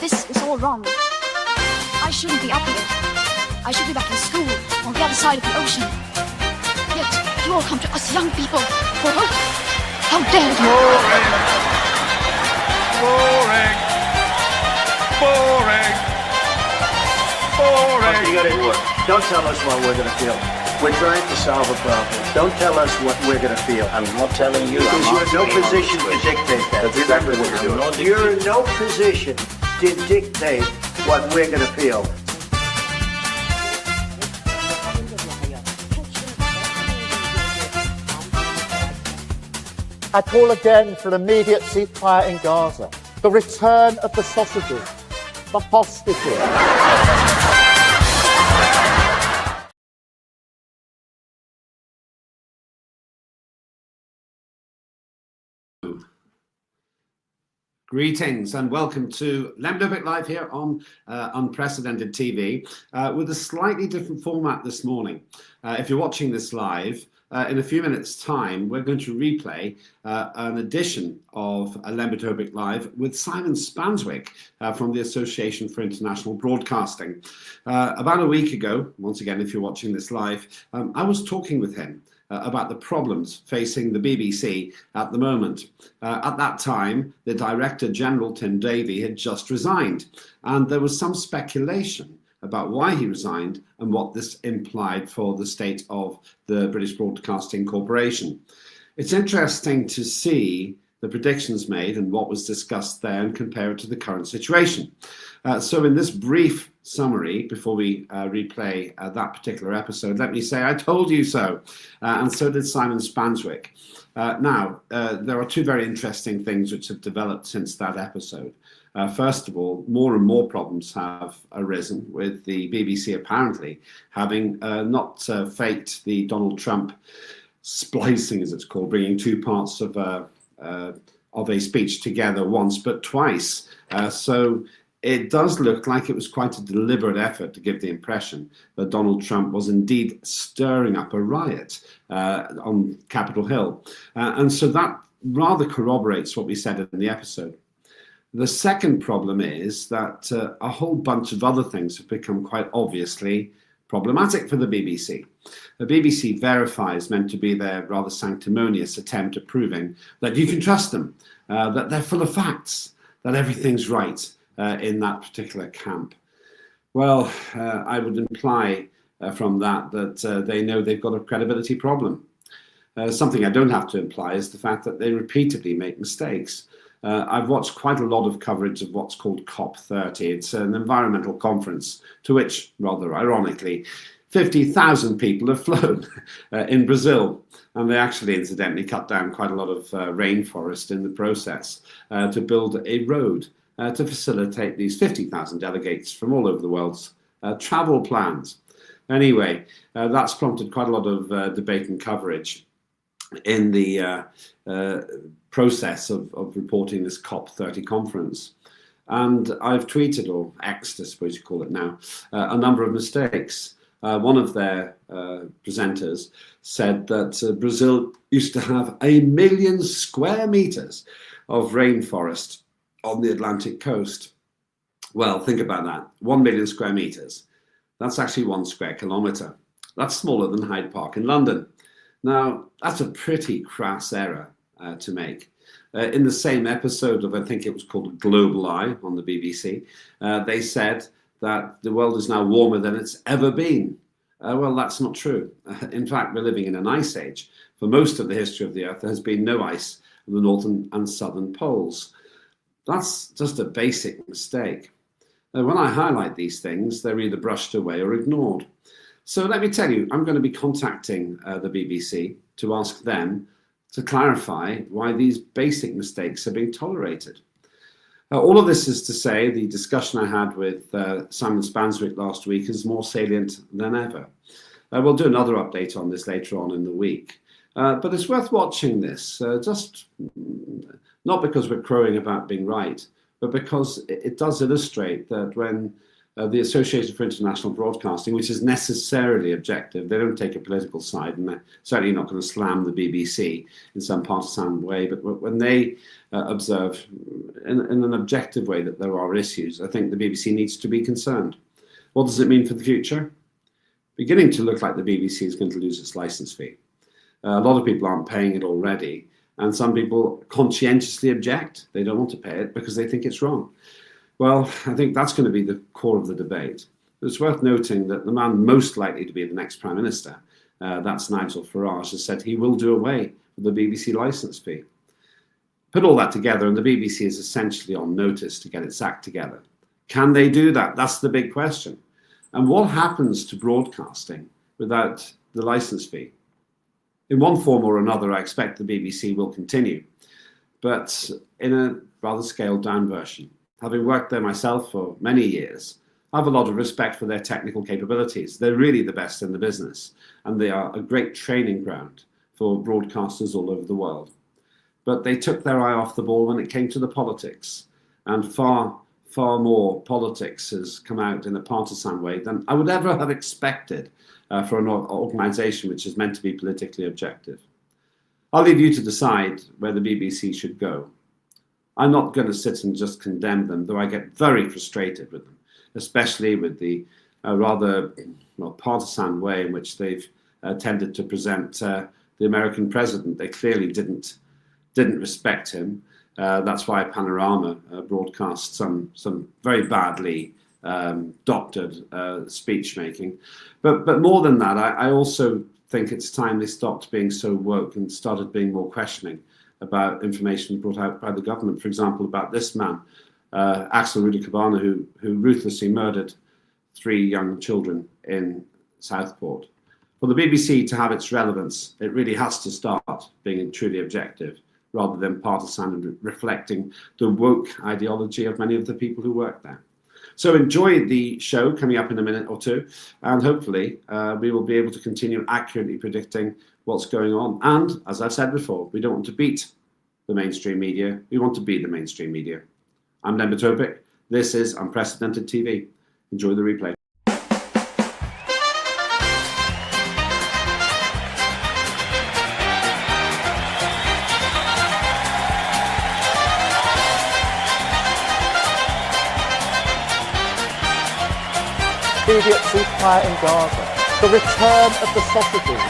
This is all wrong. I shouldn't be up here. I should be back in school on the other side of the ocean. Yet you all come to us young people for hope. How dare you? Boring. Boring. Boring. Okay, you gotta do it. Don't tell us what we're gonna feel. We're trying to solve a problem. Don't tell us what we're gonna feel. I'm not telling you. Because you're in no position to dictate that. Remember what you're doing. You're in no position to dictate what we're gonna feel. I call again for an immediate ceasefire in Gaza, the return of the sausages, the hostages. Greetings and welcome to Lembit Öpik Live here on Unprecedented TV with a slightly different format this morning. If you're watching this live, in a few minutes' time, we're going to replay an edition of Lembit Öpik Live with Simon Spanswick from the Association for International Broadcasting. About a week ago, once again, if you're watching this live, I was talking with him about the problems facing the BBC at the moment. At that time, the Director General, Tim Davie, had just resigned, and there was some speculation about why he resigned and what this implied for the state of the British Broadcasting Corporation. It's interesting to see the predictions made and what was discussed there and compare it to the current situation. So in this brief summary, before we replay that particular episode, let me say I told you so, and so did Simon Spanswick. Now, there are two very interesting things which have developed since that episode. First of all, more and more problems have arisen with the BBC apparently having not faked the Donald Trump splicing, as it's called, bringing two parts of a speech together once but twice. So it does look like it was quite a deliberate effort to give the impression that Donald Trump was indeed stirring up a riot on Capitol Hill. And so that rather corroborates what we said in the episode. The second problem is that a whole bunch of other things have become quite obviously problematic for the BBC. The BBC Verify is meant to be their rather sanctimonious attempt at proving that you can trust them, that they're full of facts, that everything's right in that particular camp. Well, I would imply from that they know they've got a credibility problem. Something I don't have to imply is the fact that they repeatedly make mistakes. I've watched quite a lot of coverage of what's called COP30. It's an environmental conference to which, rather ironically, 50,000 people have flown in Brazil. And they actually, incidentally, cut down quite a lot of rainforest in the process to build a road to facilitate these 50,000 delegates from all over the world's travel plans. Anyway, that's prompted quite a lot of debate and coverage in the process of reporting this COP30 conference. And I've tweeted, or X'd, I suppose you call it now, a number of mistakes. One of their presenters said that Brazil used to have 1 million square meters of rainforest on the Atlantic coast. Well, think about that. 1 million square meters. That's actually 1 square kilometer. That's smaller than Hyde Park in London. Now, that's a pretty crass error to make. In the same episode of, I think it was called Global Eye on the BBC, they said that the world is now warmer than it's ever been. Well, that's not true. In fact, we're living in an ice age. For most of the history of the Earth, there has been no ice on the northern and southern poles. That's just a basic mistake. When I highlight these things, they're either brushed away or ignored. So let me tell you, I'm going to be contacting the BBC to ask them to clarify why these basic mistakes are being tolerated. All of this is to say the discussion I had with Simon Spanswick last week is more salient than ever. We'll do another update on this later on in the week. But it's worth watching this, just not because we're crowing about being right, but because it does illustrate that when the Association for International Broadcasting, which is necessarily objective, they don't take a political side, and they're certainly not going to slam the BBC in some partisan way, but when they observe in an objective way that there are issues, I think the BBC needs to be concerned. What does it mean for the future? Beginning to look like the BBC is going to lose its licence fee. A lot of people aren't paying it already, and some people conscientiously object. They don't want to pay it because they think it's wrong. Well, I think that's going to be the core of the debate. It's worth noting that the man most likely to be the next Prime Minister, that's Nigel Farage, has said he will do away with the BBC licence fee. Put all that together and the BBC is essentially on notice to get its act together. Can they do that? That's the big question. And what happens to broadcasting without the licence fee? In one form or another, I expect the BBC will continue, but in a rather scaled down version. Having worked there myself for many years, I have a lot of respect for their technical capabilities. They're really the best in the business, and they are a great training ground for broadcasters all over the world. But they took their eye off the ball when it came to the politics, and far more politics has come out in a partisan way than I would ever have expected for an organisation which is meant to be politically objective. I'll leave you to decide where the BBC should go. I'm not going to sit and just condemn them, though I get very frustrated with them, especially with the rather partisan way in which they've tended to present the American president. They clearly didn't respect him. That's why Panorama broadcast some very badly doctored speech making. But more than that, I also think it's time they stopped being so woke and started being more questioning about information brought out by the government. For example, about this man, Axel Rudikabana, who ruthlessly murdered 3 young children in Southport. For the BBC to have its relevance, it really has to start being truly objective, rather than partisan and reflecting the woke ideology of many of the people who work there. So enjoy the show coming up in a minute or two, and hopefully we will be able to continue accurately predicting what's going on. And as I've said before, we don't want to beat the mainstream media, we want to be the mainstream media. I'm Lembit Öpik. This is Unprecedented TV. Enjoy the replay. Immediate ceasefire in Gaza. The return of the sausages.